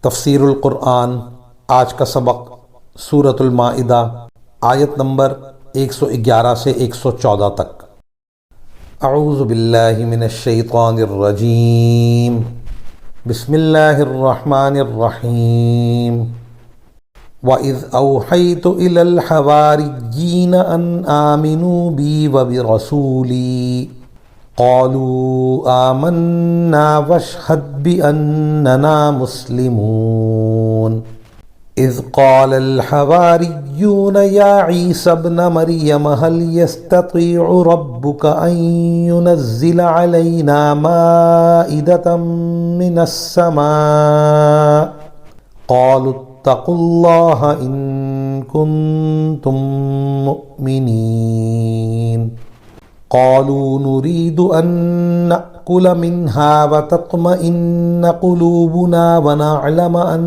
تفسیر القرآن آج کا سبق سورۃ المائدہ آیت نمبر 111 سے 114 تک۔ اعوذ باللہ من الشیطان الرجیم، بسم اللہ الرحمن الرحیم۔ وَإِذْ أَوْحَيْتُ إِلَى الْحَوَارِيِّينَ أَنْ آمِنُوا بِي وَبِرَسُولِي قالوا آمنا واشهد بأننا مسلمون إذ قال الحواريون يا عيسى ابن مريم هل يستطيع ربك أن ينزل علينا مائدة من السماء قالوا اتقوا الله إن كنتم مؤمنين قالوا نريد أن نأكل منها وتطمئن قلوبنا ونعلم أن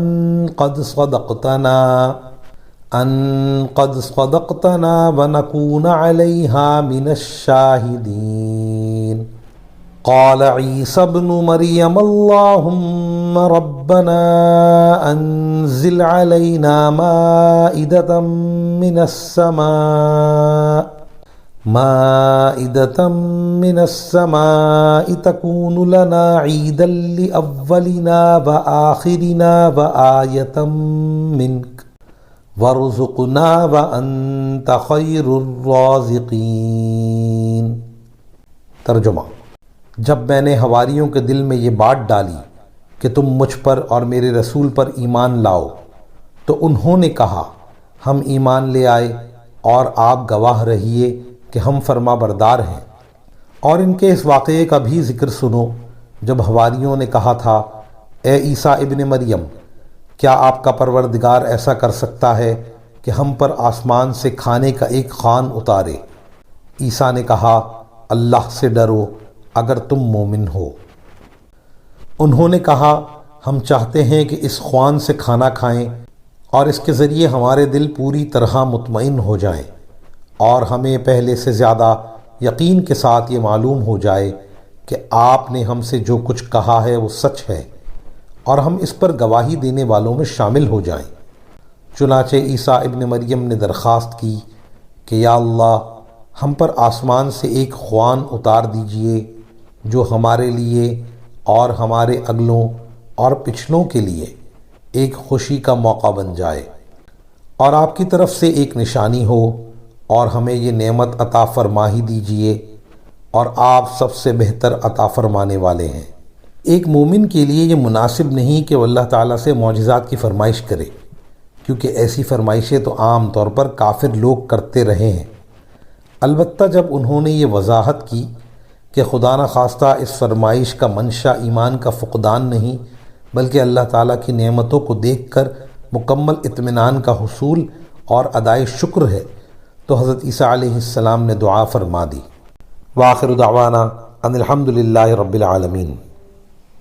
قد صدقتنا ونكون عليها من الشاهدين قال عيسى ابن مريم اللهم ربنا أنزل علينا مائدة من السماء تكون لنا عيدا لأولنا وآخرنا وآية منك وارزقنا وأنت خير الرازقين۔ ترجمہ: جب میں نے حواریوں کے دل میں یہ بات ڈالی کہ تم مجھ پر اور میرے رسول پر ایمان لاؤ تو انہوں نے کہا ہم ایمان لے آئے اور آپ گواہ رہیے کہ ہم فرما بردار ہیں۔ اور ان کے اس واقعے کا بھی ذکر سنو جب حواریوں نے کہا تھا اے عیسیٰ ابن مریم، کیا آپ کا پروردگار ایسا کر سکتا ہے کہ ہم پر آسمان سے کھانے کا ایک خوان اتارے؟ عیسیٰ نے کہا اللہ سے ڈرو اگر تم مومن ہو۔ انہوں نے کہا ہم چاہتے ہیں کہ اس خوان سے کھانا کھائیں اور اس کے ذریعے ہمارے دل پوری طرح مطمئن ہو جائیں اور ہمیں پہلے سے زیادہ یقین کے ساتھ یہ معلوم ہو جائے کہ آپ نے ہم سے جو کچھ کہا ہے وہ سچ ہے اور ہم اس پر گواہی دینے والوں میں شامل ہو جائیں۔ چنانچہ عیسیٰ ابن مریم نے درخواست کی کہ یا اللہ ہم پر آسمان سے ایک خوان اتار دیجئے جو ہمارے لیے اور ہمارے اگلوں اور پچھلوں کے لیے ایک خوشی کا موقع بن جائے، اور آپ کی طرف سے ایک نشانی ہو اور ہمیں یہ نعمت عطا فرما ہی دیجئے، اور آپ سب سے بہتر عطا فرمانے والے ہیں۔ ایک مومن کے لیے یہ مناسب نہیں کہ وہ اللہ تعالیٰ سے معجزات کی فرمائش کرے، کیونکہ ایسی فرمائشیں تو عام طور پر کافر لوگ کرتے رہے ہیں۔ البتہ جب انہوں نے یہ وضاحت کی کہ خدا نخواستہ اس فرمائش کا منشا ایمان کا فقدان نہیں بلکہ اللہ تعالیٰ کی نعمتوں کو دیکھ کر مکمل اطمینان کا حصول اور ادائے شکر ہے، تو حضرت عیسیٰ علیہ السلام نے دعا فرما دی۔ وآخر دعوانا ان الحمد للہ رب العالمین۔